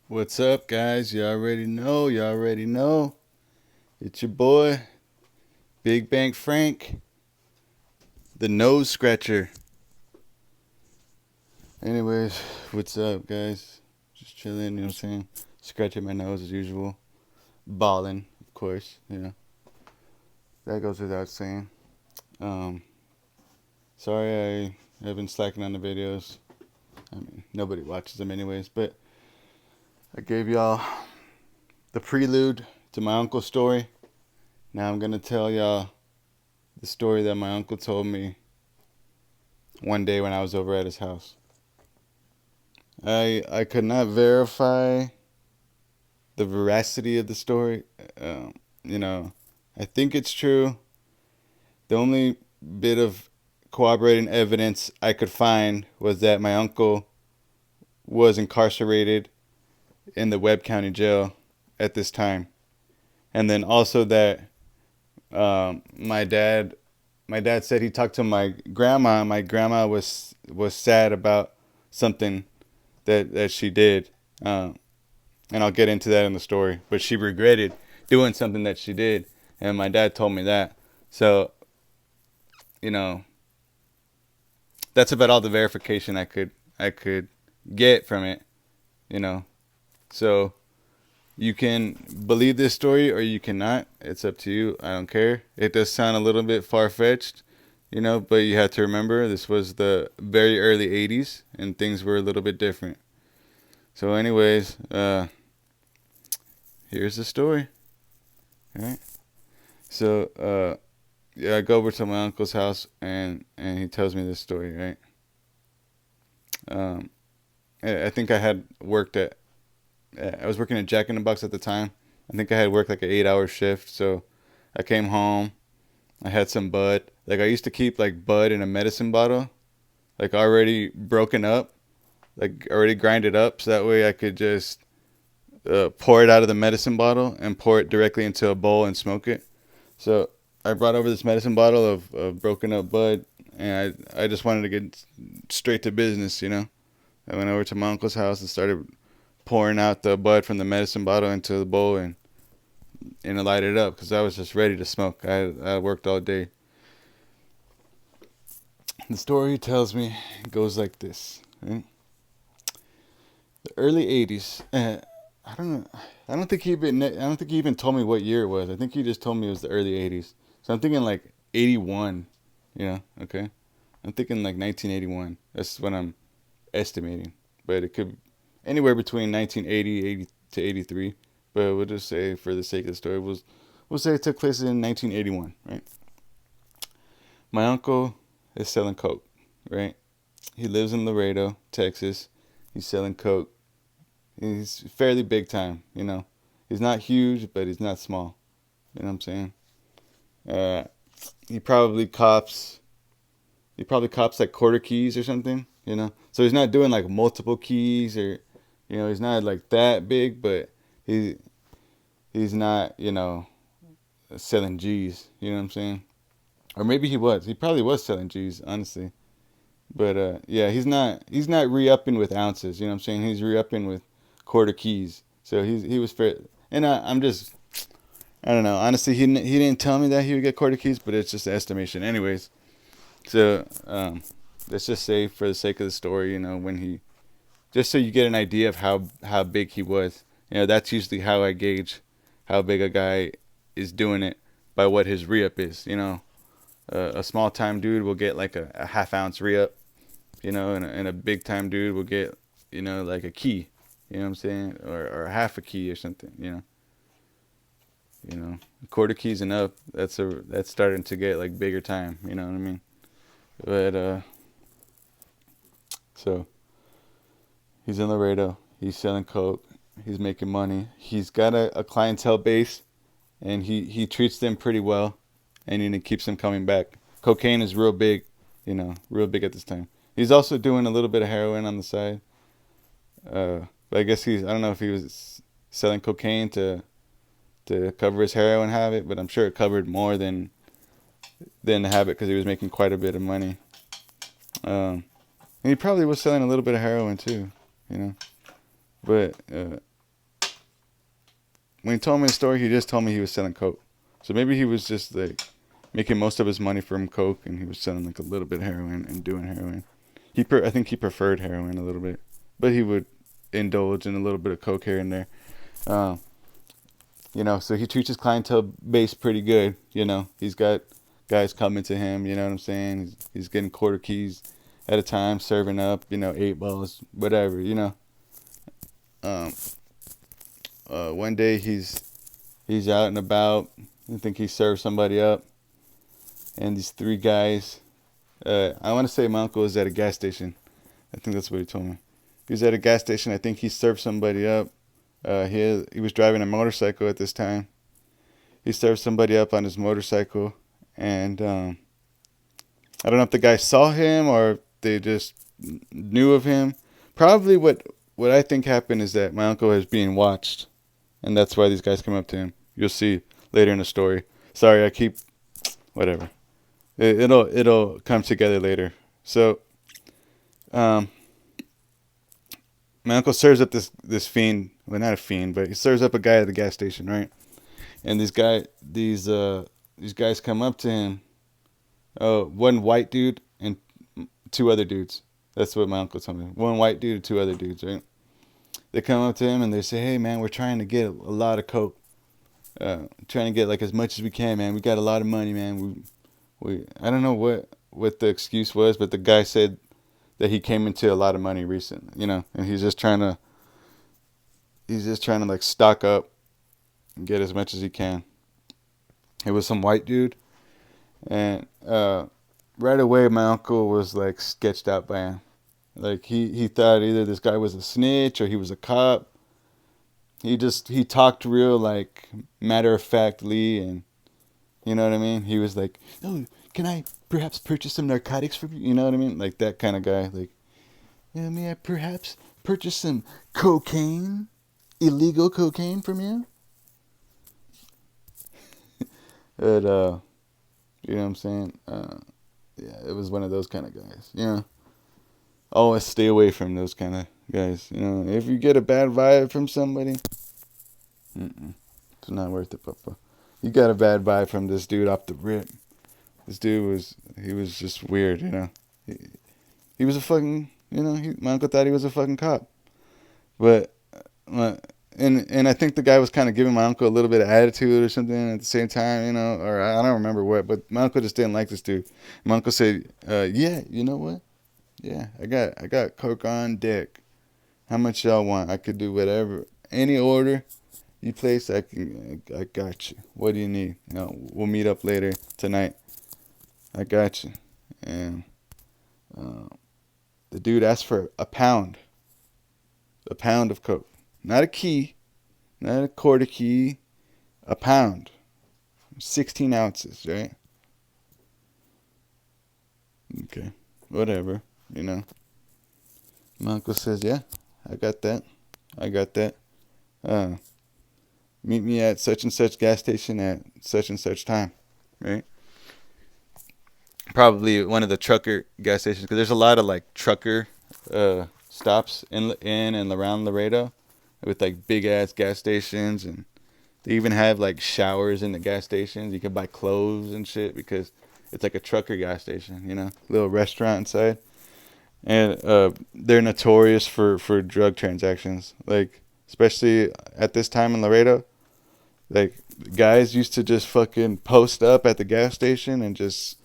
What's up, guys? You already know. You already know. It's your boy, Big Bank Frank, the nose scratcher. Anyways, what's up, guys? Just chilling, you know what I'm saying? Scratching my nose as usual. Balling, of course, That goes without saying. Um, sorry I have been slacking on the videos. I mean, nobody watches them anyways, but I gave y'all the prelude to my uncle's story. Now I'm gonna tell y'all the story that my uncle told me one day when I was over at his house. I could not verify the veracity of the story. Um, you know, I think it's true. The only bit of corroborating evidence I could find was that my uncle was incarcerated in the Webb County Jail at this time, and then also that my dad said he talked to my grandma. My grandma was sad about something that she did. And I'll get into that in the story. But she regretted doing something that she did, and my dad told me that. So, you know, that's about all the verification I could get from it. You know, so you can believe this story or you cannot. It's up to you. I don't care. It does sound a little bit far fetched, but you have to remember this was the very early '80s and things were a little bit different. So, anyways, here's the story. All right. So, yeah, I go over to my uncle's house and he tells me this story, right? Um, I think I had worked at I was working at Jack in the Box at the time. I think I had worked like an 8 hour shift. So I came home. I had some bud. Like I used to keep like bud in a medicine bottle, like already broken up, like already grinded up, so that way I could just pour it out of the medicine bottle and pour it directly into a bowl and smoke it. So I brought over this medicine bottle of broken up bud, and I just wanted to get straight to business. I went over to my uncle's house and started pouring out the bud from the medicine bottle into the bowl and I lighted it up because I was just ready to smoke. I worked all day. The story tells me it goes like this. Right? The early '80s. I don't know. I don't think he even told me what year it was. I think he just told me it was the early '80s. So I'm thinking like '81. Yeah. Okay. I'm thinking like 1981. That's what I'm estimating. But it could be anywhere between 1980, 80 to 83. But we'll just say, for the sake of the story, we'll say it took place in 1981, right? My uncle is selling coke, right? He lives in Laredo, Texas. He's selling coke. He's fairly big time. He's not huge, but he's not small. You know what I'm saying? Uh, he probably cops. He probably cops like quarter keys or something. So he's not doing like multiple keys or, he's not like that big, but he he's not selling G's. You know what I'm saying? Or maybe he was. He probably was selling G's, honestly. But yeah, he's not re-upping with ounces. You know what I'm saying? He's re-upping with quarter keys. So he was fair. And I'm just, I don't know. Honestly, he didn't tell me that he would get quarter keys, but it's just an estimation. Anyways, so let's just say for the sake of the story, when he, just so you get an idea of how big he was. That's usually how I gauge how big a guy is doing it, by what his re-up is. A small time dude will get like a half ounce re-up, and a big time dude will get, like a key, you know what I'm saying, or half a key or something, a quarter keys and up. That's starting to get like bigger time, you know what I mean? But so he's in Laredo. He's selling coke. He's making money. He's got a clientele base, and he treats them pretty well, and he keeps them coming back. Cocaine is real big, real big at this time. He's also doing a little bit of heroin on the side. But I guess I don't know if he was selling cocaine to cover his heroin habit, but I'm sure it covered more than the habit because he was making quite a bit of money. And he probably was selling a little bit of heroin too, you know. But when he told me the story, he just told me he was selling coke. So maybe he was just like making most of his money from coke, and he was selling like a little bit of heroin and doing heroin. I think he preferred heroin a little bit, but he would indulge in a little bit of coke here and there. Um, so he treats his clientele base pretty good. He's got guys coming to him. You know what I'm saying? He's getting quarter keys at a time, serving up. 8 balls, whatever. Um, One day he's out and about. I think he served somebody up, and these three guys. I want to say my uncle was at a gas station. I think that's what he told me. He was at a gas station. I think he served somebody up. He was driving a motorcycle at this time. He served somebody up on his motorcycle, and I don't know if the guy saw him or if they just knew of him. Probably what I think happened is that my uncle is being watched, and that's why these guys come up to him. You'll see later in the story. Sorry, I keep whatever. It'll come together later. So, um, my uncle serves up this fiend. Well, not a fiend, but he serves up a guy at the gas station, right? And these guys come up to him. One white dude and two other dudes. That's what my uncle told me. One white dude and two other dudes, right? They come up to him and they say, "Hey, man, we're trying to get a lot of coke. Trying to get like as much as we can, man. We got a lot of money, man. We I don't know what the excuse was, but the guy said that he came into a lot of money recently, and he's just trying to like stock up and get as much as he can. It was some white dude, and right away my uncle was like sketched out by him. Like he thought either this guy was a snitch or he was a cop. He talked real like matter of factly, and you know what I mean. He was like, "Oh, can I perhaps purchase some narcotics from you?" You know what I mean, like that kind of guy. Like, yeah, may I perhaps purchase some cocaine, illegal cocaine from you? But you know what I'm saying? Yeah, it was one of those kind of guys. Always stay away from those kind of guys. If you get a bad vibe from somebody, it's not worth it, Papa. You got a bad vibe from this dude off the rip. This dude he was just weird, He was a fucking, my uncle thought he was a fucking cop. But, and I think the guy was kind of giving my uncle a little bit of attitude or something at the same time, or I don't remember what, but my uncle just didn't like this dude. My uncle said, yeah, you know what? Yeah, I got coke on deck. How much y'all want? I could do whatever. Any order you place, I got you. What do you need? We'll meet up later tonight. I got you. And the dude asked for a pound of coke. Not a key, not a quarter key, a pound. 16 ounces, right? Okay, whatever, My uncle says, yeah, I got that. I got that. Uh, Meet me at such and such gas station at such and such time, right? Probably one of the trucker gas stations, because there's a lot of like trucker stops in and around Laredo with like big ass gas stations, and they even have like showers in the gas stations. You can buy clothes and shit because it's like a trucker gas station, little restaurant inside. And they're notorious for drug transactions, like especially at this time in Laredo. Like guys used to just fucking post up at the gas station and just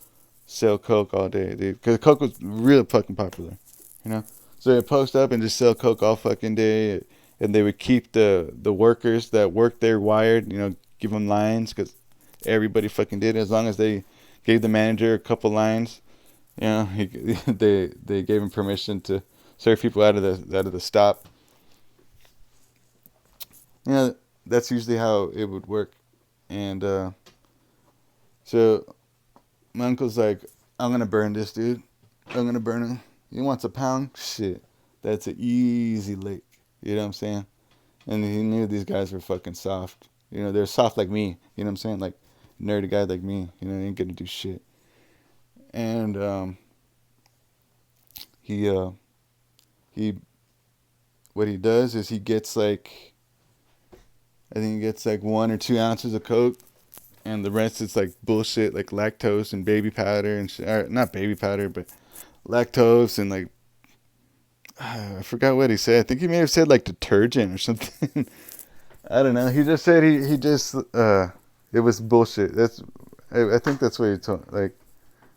sell coke all day, dude. Because coke was real fucking popular, you know. So they'd post up and just sell coke all fucking day, and they would keep the workers that worked there wired, give them lines because everybody fucking did. As long as they gave the manager a couple lines, they gave him permission to serve people out of the stop. That's usually how it would work, and so my uncle's like, I'm gonna burn this dude. I'm gonna burn him. He wants a pound? Shit. That's an easy lick. You know what I'm saying? And he knew these guys were fucking soft. They're soft like me. You know what I'm saying? Like, nerdy guy like me. They ain't gonna do shit. And he what he does is he gets like I think he gets like 1 or 2 ounces of coke, and the rest is like bullshit, like lactose and baby powder and shit. Or not baby powder, but lactose and like I forgot what he said. I think he may have said like detergent or something. I don't know. He just said he just it was bullshit. I think that's what he told. Like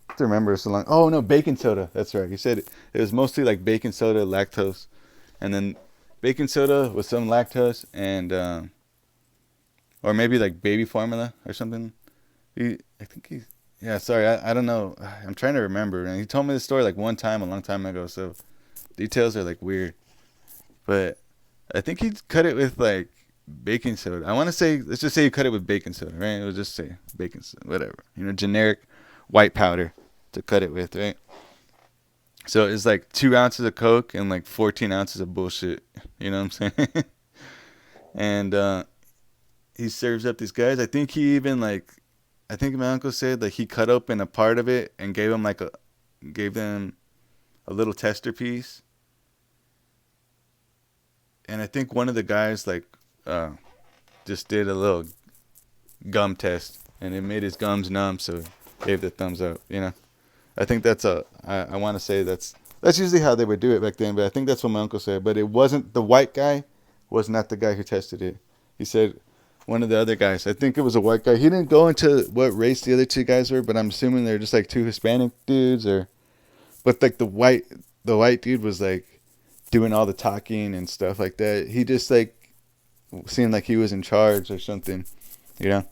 I have to remember so long. Oh no, baking soda. That's right. He said it was mostly like baking soda, lactose, and then baking soda with some lactose and or maybe like baby formula or something. I think he. Yeah, sorry, I don't know. I'm trying to remember. And he told me this story like one time a long time ago, so details are like weird. But I think he cut it with like baking soda. I want to say, let's just say you cut it with baking soda, right? We'll just say baking soda, whatever. Generic white powder to cut it with, right? So it's like 2 ounces of Coke and like 14 ounces of bullshit. You know what I'm saying? And he serves up these guys. I think he even like, I think my uncle said like he cut open a part of it and gave them a little tester piece. And I think one of the guys like just did a little gum test, and it made his gums numb, so gave the thumbs up. I think I want to say that's usually how they would do it back then, but I think that's what my uncle said. But it wasn't the white guy, was not the guy who tested it. He said one of the other guys. I think it was a white guy. He didn't go into what race the other two guys were, but I'm assuming they're just like two Hispanic dudes, but like the white dude was like doing all the talking and stuff like that. He just like seemed like he was in charge or something, you know.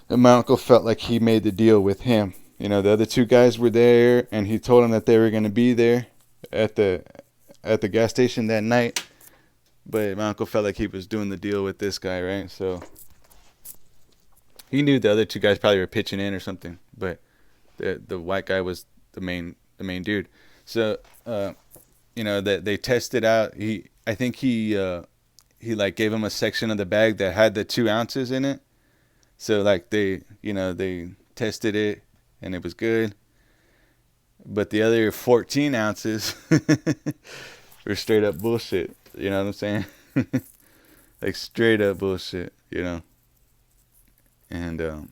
And my uncle felt like he made the deal with him. The other two guys were there, and he told them that they were going to be there at the gas station that night. But my uncle felt like he was doing the deal with this guy, right? So he knew the other two guys probably were pitching in or something. But the white guy was the main dude. So that they tested out. I think he like gave him a section of the bag that had the 2 ounces in it. So like they tested it and it was good. But the other 14 ounces were straight up bullshit. You know what I'm saying? Like straight up bullshit, And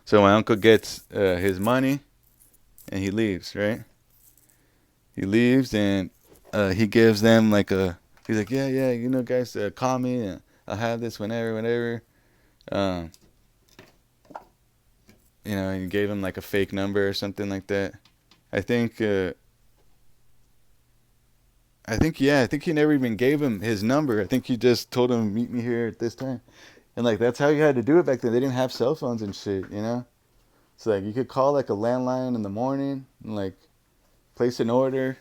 so my uncle gets his money and he leaves, right? He leaves and he gives them like he's like, yeah, guys, call me and I'll have this whenever. And he gave him like a fake number or something like that. I think he never even gave him his number. I think he just told him, meet me here at this time. And like that's how you had to do it back then. They didn't have cell phones and shit, So like you could call like a landline in the morning and like place an order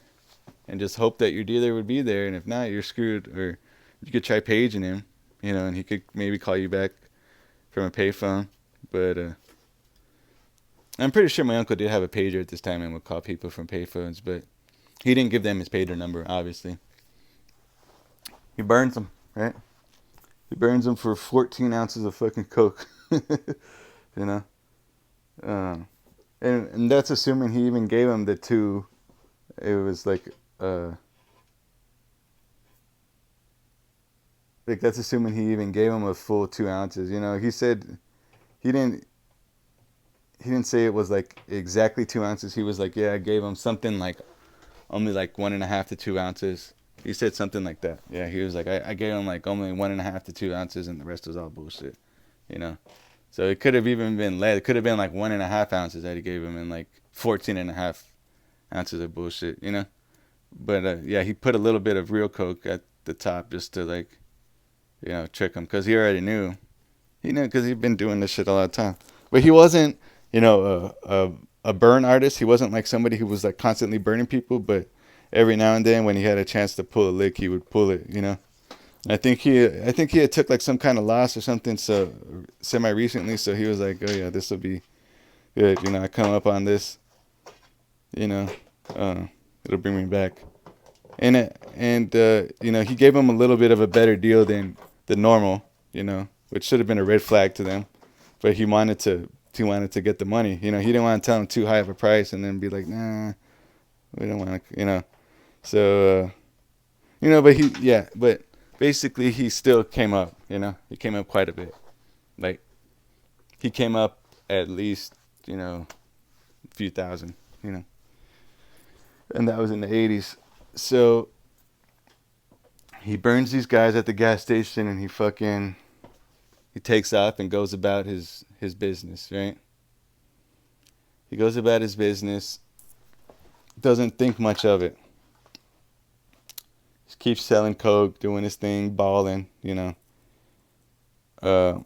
and just hope that your dealer would be there, and if not, you're screwed. Or you could try paging him, and he could maybe call you back from a payphone. But I'm pretty sure my uncle did have a pager at this time and would call people from payphones, but he didn't give them his pager number, obviously. He burns them, right? He burns them for 14 ounces of fucking Coke, And that's assuming he even gave him the two. It was like that's assuming he even gave him a full 2 ounces. He said he didn't say it was like exactly 2 ounces. He was like, yeah, I gave him something like only like 1.5 to 2 ounces. He said something like that. Yeah, he was like, I gave him like only 1.5 to 2 ounces, and the rest was all bullshit. So it could have even been less. It could have been like 1.5 ounces that he gave him, and like 14.5 ounces of bullshit. But yeah, he put a little bit of real Coke at the top just to like, trick him, because he already knew. He knew because he'd been doing this shit a lot of time. But he wasn't, a burn artist. He wasn't like somebody who was like constantly burning people. But every now and then, when he had a chance to pull a lick, he would pull it. And I think he had took like some kind of loss or something. So semi recently, so he was like, oh yeah, this will be good. I come up on this. It'll bring me back. And he gave him a little bit of a better deal than the normal, which should have been a red flag to them. But he wanted to get the money. He didn't want to tell him too high of a price and then be like, nah, we don't want to, So, but basically he still came up. He came up quite a bit. Like he came up at least a few thousand. You know, and that was in the 80s. So he burns these guys at the gas station, and he takes off and goes about his business. Right? He goes about his business. Doesn't think much of it. Just keeps selling coke, doing his thing, balling. Uh,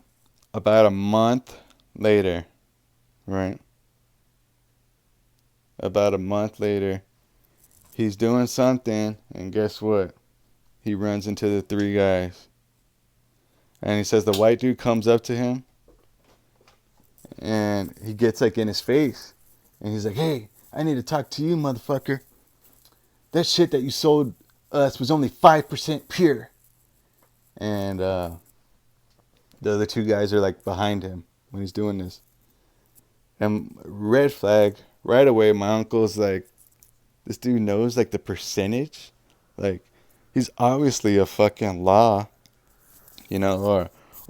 about a month later, right? About a month later, he's doing something, and guess what? He runs into the three guys. And he says the white dude comes up to him, and he gets like in his face. And he's like, hey, I need to talk to you, motherfucker. That shit that you sold us was only 5% pure. And the other two guys are like behind him when he's doing this. And red flag, right away, my uncle's like, this dude knows like the percentage. Like, he's obviously a fucking law, or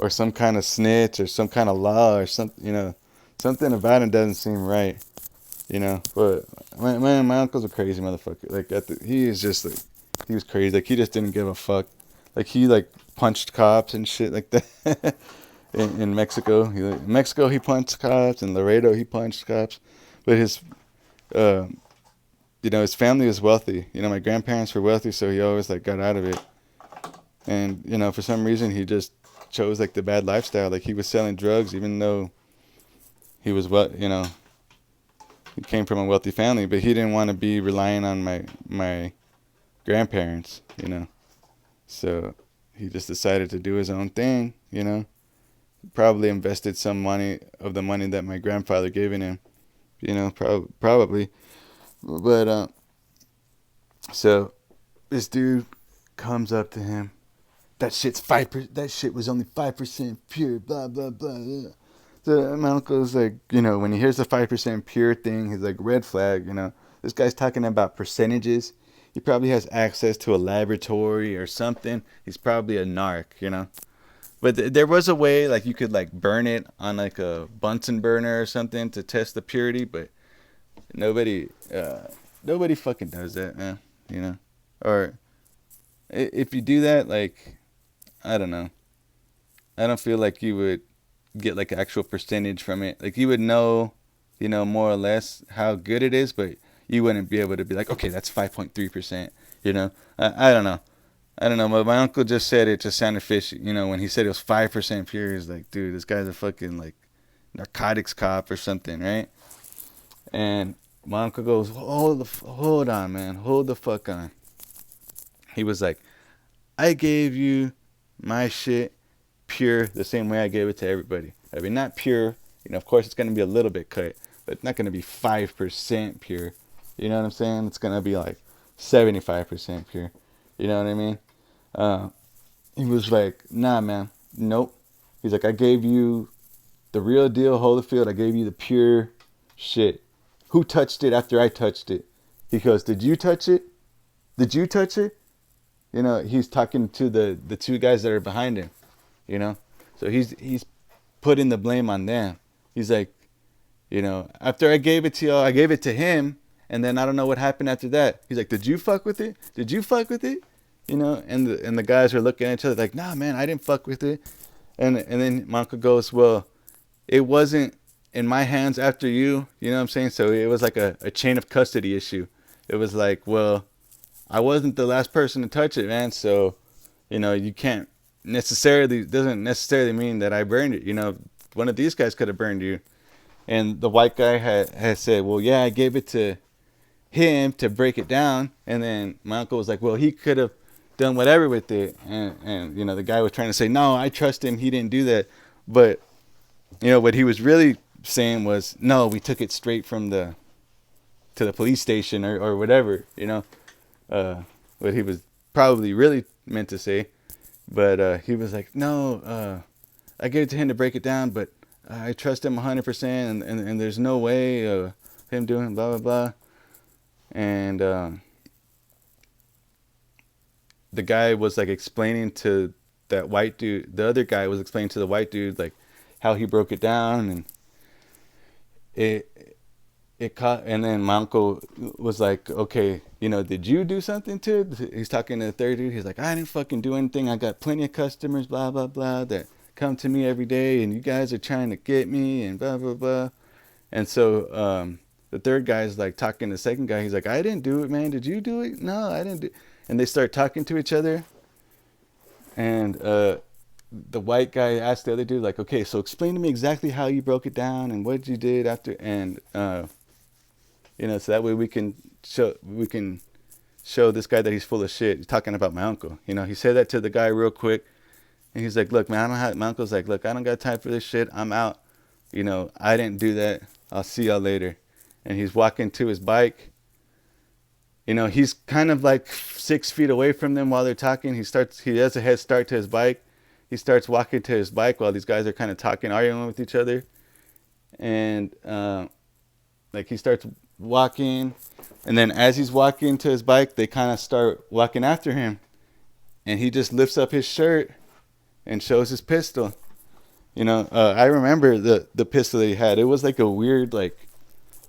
some kind of snitch or some kind of law or something, something about him doesn't seem right, But my uncle's a crazy motherfucker. Like, he is just like, he was crazy. Like, he just didn't give a fuck. Like, he like punched cops and shit like that. in Mexico, he punched cops. In Laredo, he punched cops. But uh, his family was wealthy. My grandparents were wealthy, so he always like got out of it. And for some reason, he just chose like the bad lifestyle. Like, he was selling drugs, even though he was he came from a wealthy family, but he didn't want to be relying on my grandparents. So he just decided to do his own thing. Probably invested some money of the money that my grandfather gave him. Probably. But so this dude comes up to him. That shit's 5%. That shit was only 5% pure. Blah blah blah. So my uncle's like, when he hears the 5% pure thing, he's like, red flag. This guy's talking about percentages. He probably has access to a laboratory or something. He's probably a narc. But there was a way, like, you could like burn it on like a Bunsen burner or something to test the purity, but nobody fucking does that, man. Or if you do that, like, I don't know. I don't feel like you would get like actual percentage from it. Like, you would know, more or less how good it is, but you wouldn't be able to be like, okay, that's 5.3%. I don't know. I don't know, but my uncle just said it just sounded fishy. When he said it was 5% pure, he's like, dude, this guy's a fucking like narcotics cop or something, right? And my uncle goes, hold on, man, hold the fuck on. He was like, I gave you my shit pure the same way I gave it to everybody. I mean, not pure. Of course, it's gonna be a little bit cut, but it's not gonna be 5% pure. You know what I'm saying? It's gonna be like 75% pure. You know what I mean? He was like, nah, man, nope. He's like, I gave you the real deal, Holyfield. I gave you the pure shit. Who touched it after I touched it? He goes, did you touch it? Did you touch it? He's talking to the two guys that are behind him. So he's putting the blame on them. He's like, after I gave it to y'all, I gave it to him, and then I don't know what happened after that. He's like, did you fuck with it? Did you fuck with it? And the guys are looking at each other like, nah, man, I didn't fuck with it. And then my uncle goes, well, it wasn't in my hands after you. You know what I'm saying? So it was like a chain of custody issue. It was like, well, I wasn't the last person to touch it, man. So, you can't doesn't necessarily mean that I burned it. One of these guys could have burned you. And the white guy had said, well, yeah, I gave it to him to break it down. And then my uncle was like, well, he could have done whatever with it. And the guy was trying to say, no, I trust him. He didn't do that. But, what he was really saying was, no, we took it straight from to the police station or whatever, what he was probably really meant to say. But he was like, no, I gave it to him to break it down, but I trust him 100%, and there's no way him doing blah, blah, blah. And the guy was like explaining to that white dude, the other guy was explaining to the white dude like how he broke it down, and it it caught, and then my uncle was like, okay, did you do something to it? He's talking to the third dude. He's like, I didn't fucking do anything. I got plenty of customers, blah blah blah, that come to me every day, and you guys are trying to get me and blah blah blah. And so the third guy's like talking to the second guy. He's like, I didn't do it, man. Did you do it? No, I didn't do. And they start talking to each other. And the white guy asked the other dude, like, okay, so explain to me exactly how you broke it down and what you did after. And so that way we can show this guy that he's full of shit. He's talking about my uncle. He said that to the guy real quick. And he's like, look, man, I don't have. My uncle's like, look, I don't got time for this shit. I'm out. I didn't do that. I'll see y'all later. And he's walking to his bike. He's kind of like 6 feet away from them while they're talking. He has a head start to his bike. He starts walking to his bike while these guys are kind of talking, arguing with each other. And like he starts walking. And then as he's walking to his bike, they kind of start walking after him. And he just lifts up his shirt and shows his pistol. I remember the pistol that he had. It was like a weird, like,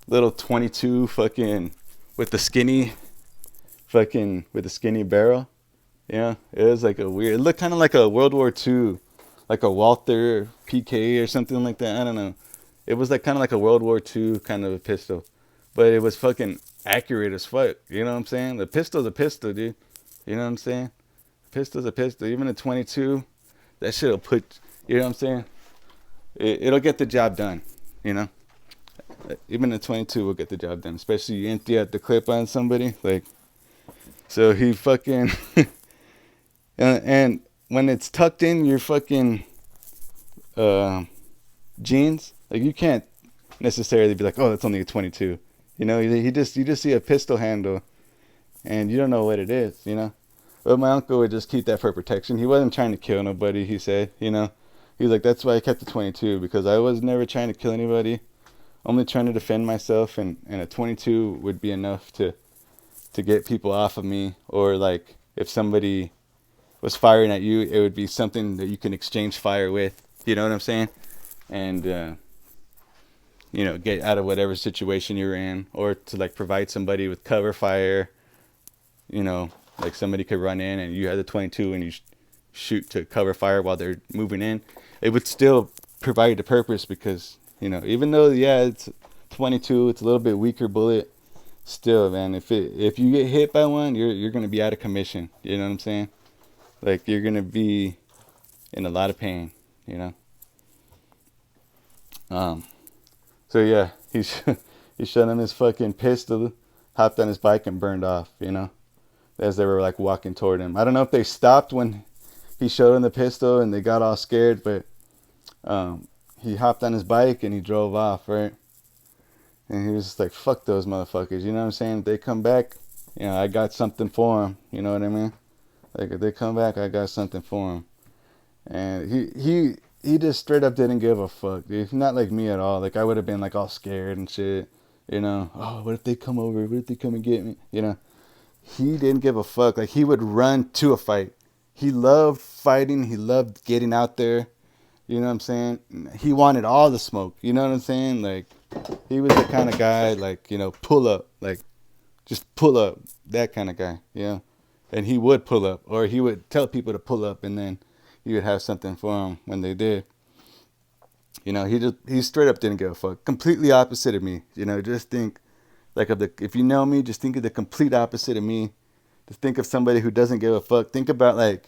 little 22 fucking with the skinny barrel. It was like a weird. It looked kind of like a World War II, like a Walther PK or something like that. I don't know. It was like kind of like a World War II kind of a pistol, but it was fucking accurate as fuck. You know what I'm saying? The pistol's a pistol, dude. You know what I'm saying? Pistol's a pistol. Even a 22, that shit'll put. You know what I'm saying? It'll get the job done, Even a 22 will get the job done, especially you empty out the clip on somebody. Like, so he fucking, and when it's tucked in your fucking jeans, like you can't necessarily be like, oh, that's only a 22. You just see a pistol handle, and you don't know what it is, But my uncle would just keep that for protection. He wasn't trying to kill nobody, he said, He's like, that's why I kept the 22, because I was never trying to kill anybody. Only trying to defend myself, and a 22 would be enough to get people off of me. Or like if somebody was firing at you, it would be something that you can exchange fire with. You know what I'm saying? And get out of whatever situation you're in, or to like provide somebody with cover fire. Like somebody could run in and you have the 22 and you shoot to cover fire while they're moving in. It would still provide the purpose, because even though it's 22, it's a little bit weaker bullet. Still, man, if you get hit by one, you're gonna be out of commission. You know what I'm saying? Like, you're gonna be in a lot of pain. So yeah, he shot him his fucking pistol, hopped on his bike, and burned off. As they were like walking toward him. I don't know if they stopped when he showed him the pistol and they got all scared, but he hopped on his bike and he drove off, right? And he was just like, fuck those motherfuckers, you know what I'm saying? If they come back, I got something for them, you know what I mean? Like, if they come back, I got something for them. And he just straight up didn't give a fuck, dude. Not like me at all. Like, I would have been like all scared and shit, Oh, what if they come over? What if they come and get me? He didn't give a fuck. Like, he would run to a fight. He loved fighting. He loved getting out there. You know what I'm saying? He wanted all the smoke. You know what I'm saying? Like, he was the kind of guy, like, pull up. Like, just pull up. That kind of guy, And he would pull up. Or he would tell people to pull up, and then he would have something for them when they did. He straight up didn't give a fuck. Completely opposite of me. Just think, like, if you know me, just think of the complete opposite of me. Just think of somebody who doesn't give a fuck. Think about, like,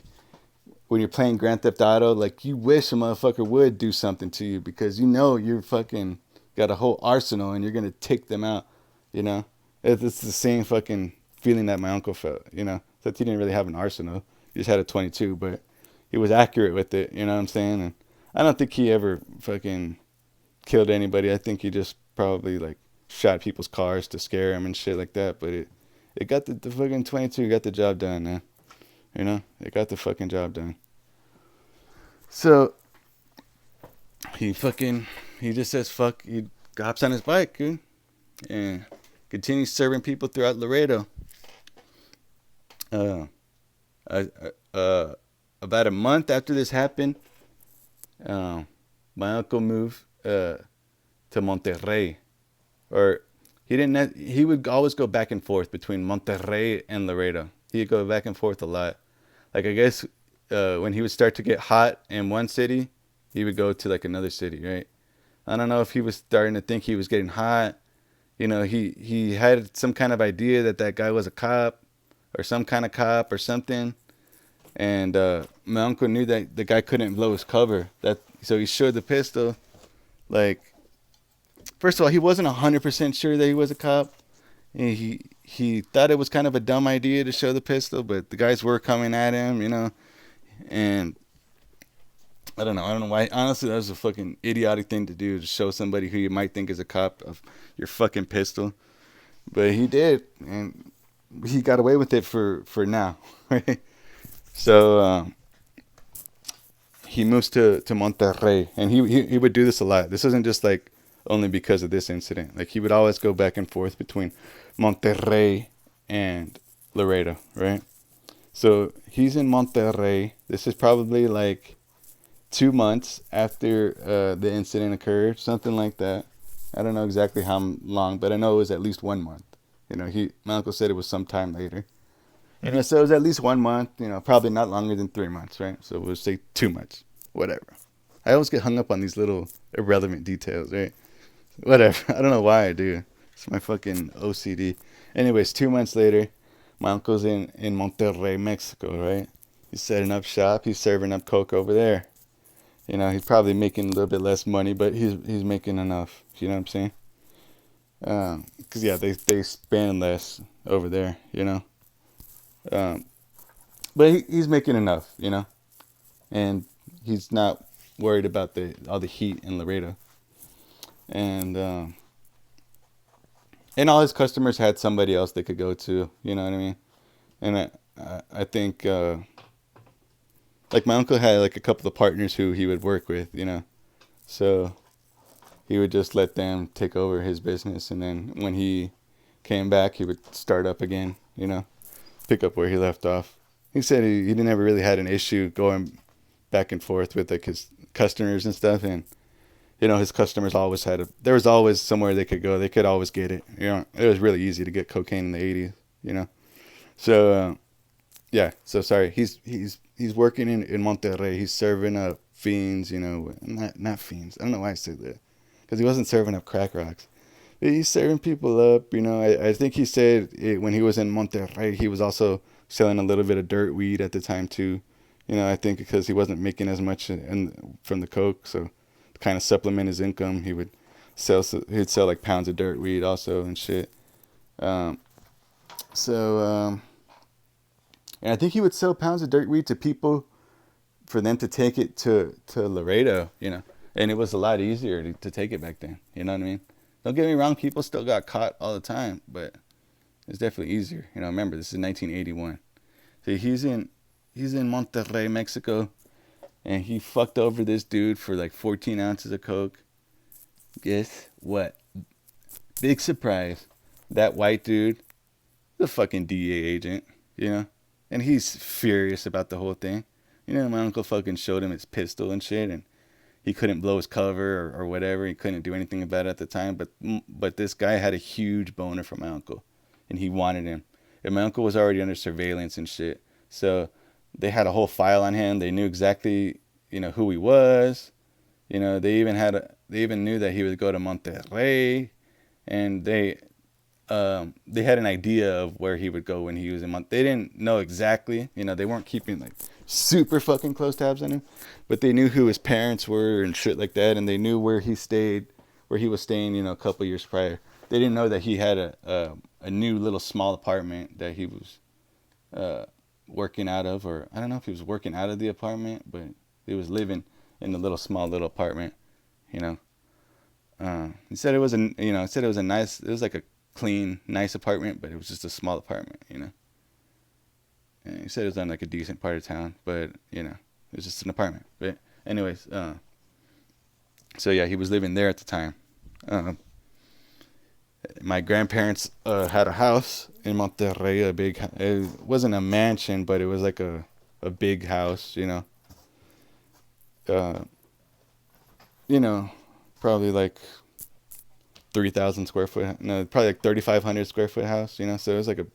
when you're playing Grand Theft Auto, like, you wish a motherfucker would do something to you, because you're fucking got a whole arsenal and you're gonna take them out. It's the same fucking feeling that my uncle felt. Except he didn't really have an arsenal. He just had a 22, but he was accurate with it. You know what I'm saying? And I don't think he ever fucking killed anybody. I think he just probably, like, shot people's cars to scare them and shit like that. But it got the fucking 22 got the job done, man. It got the fucking job done. So he just says fuck. He hops on his bike, dude, and continues serving people throughout Laredo. Uh, uh, about a month after this happened, um, my uncle moved to Monterrey, or he didn't. He would always go back and forth between Monterrey and Laredo. He'd go back and forth a lot. Like I guess when he would start to get hot in one city, he would go to like another city, right? I don't know if he was starting to think he was getting hot. He had some kind of idea that that guy was a cop or some kind of cop or something. And my uncle knew that the guy couldn't blow his cover. So he showed the pistol. Like, first of all, he wasn't 100% sure that he was a cop. And he thought it was kind of a dumb idea to show the pistol, but the guys were coming at him. And I don't know. I don't know why. Honestly, that was a fucking idiotic thing to do, to show somebody who you might think is a cop of your fucking pistol. But he did, and he got away with it for now. Right? So he moves to Monterrey, and he would do this a lot. This isn't just like only because of this incident. Like he would always go back and forth between Monterrey and Laredo, right? So he's in Monterrey. This is probably like 2 months after the incident occurred, something like that. I don't know exactly how long, but I know it was at least 1 month. My uncle said it was sometime later. So it was at least 1 month. Probably not longer than 3 months, right? So we'll say 2 months, whatever. I always get hung up on these little irrelevant details, right? Whatever. I don't know why I do. It's my fucking OCD. Anyways, 2 months later, my uncle's in Monterrey, Mexico, right? He's setting up shop. He's serving up coke over there. He's probably making a little bit less money, but he's making enough. You know what I'm saying? Cause yeah, they spend less over there. Um, but he's making enough. And he's not worried about all the heat in Laredo. And all his customers had somebody else they could go to. You know what I mean? And I think like my uncle had like a couple of partners who he would work with. So he would just let them take over his business, and then when he came back, he would start up again. Pick up where he left off. He said he never really had an issue going back and forth with like his customers and stuff, and his customers always there was always somewhere they could go. They could always get it. It was really easy to get cocaine in the 80s. So yeah. So sorry. He's working in Monterrey. He's serving up fiends. Not fiends. I don't know why I said that, because he wasn't serving up crack rocks. But he's serving people up. I think he said when he was in Monterrey, he was also selling a little bit of dirt weed at the time too. I think because he wasn't making as much from the coke, so to kind of supplement his income, he'd sell like pounds of dirt weed also and shit. Um, so and I think he would sell pounds of dirt weed to people for them to take it to Laredo. And it was a lot easier to take it back then. You know what I mean? Don't get me wrong, people still got caught all the time, but it's definitely easier. Remember, this is 1981. So he's in Monterrey, Mexico, and he fucked over this dude for like 14 ounces of coke. Guess what? Big surprise. That white dude, the fucking DEA agent. And he's furious about the whole thing. My uncle fucking showed him his pistol and shit, and he couldn't blow his cover or whatever. He couldn't do anything about it at the time. But this guy had a huge boner for my uncle, and he wanted him. And my uncle was already under surveillance and shit. So they had a whole file on him. They knew exactly, who he was. They even knew that he would go to Monterrey, and they had an idea of where he would go when he was in They didn't know exactly. They weren't keeping like super fucking close tabs on him, but they knew who his parents were and shit like that, and they knew where he was staying. A couple years prior. They didn't know that he had a new little small apartment that he was working out of, or I don't know if he was working out of the apartment, but he was living in the small little apartment. He said it was it was like a clean, nice apartment, but it was just a small apartment. And he said it was on like a decent part of town, but it was just an apartment. But anyways, so yeah, he was living there at the time. My grandparents had a house in Monterrey, a big. It wasn't a mansion, but it was like a big house. Uh, you know, probably like 3,000 square foot. No, probably like 3,500 square foot house. So it was like a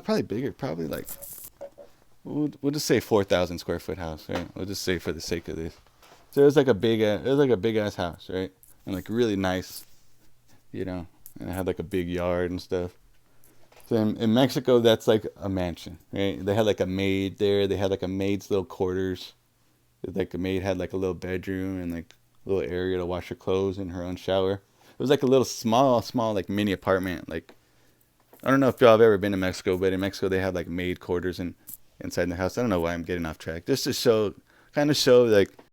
probably bigger. Probably like we'll just say 4,000 square foot house, right? We'll just say for the sake of this. So it was like a big ass house, right? And like really nice, you know, and it had like a big yard and stuff. So in Mexico, that's like a mansion, right? They had like a maid there. They had like a maid's little quarters. Like a maid had like a little bedroom and like a little area to wash her clothes and her own shower. It was like a little small like mini apartment. Like I don't know if y'all have ever been to Mexico, but in Mexico they have like maid quarters and inside the house. I don't know why I'm getting off track. Just to show, kind of show like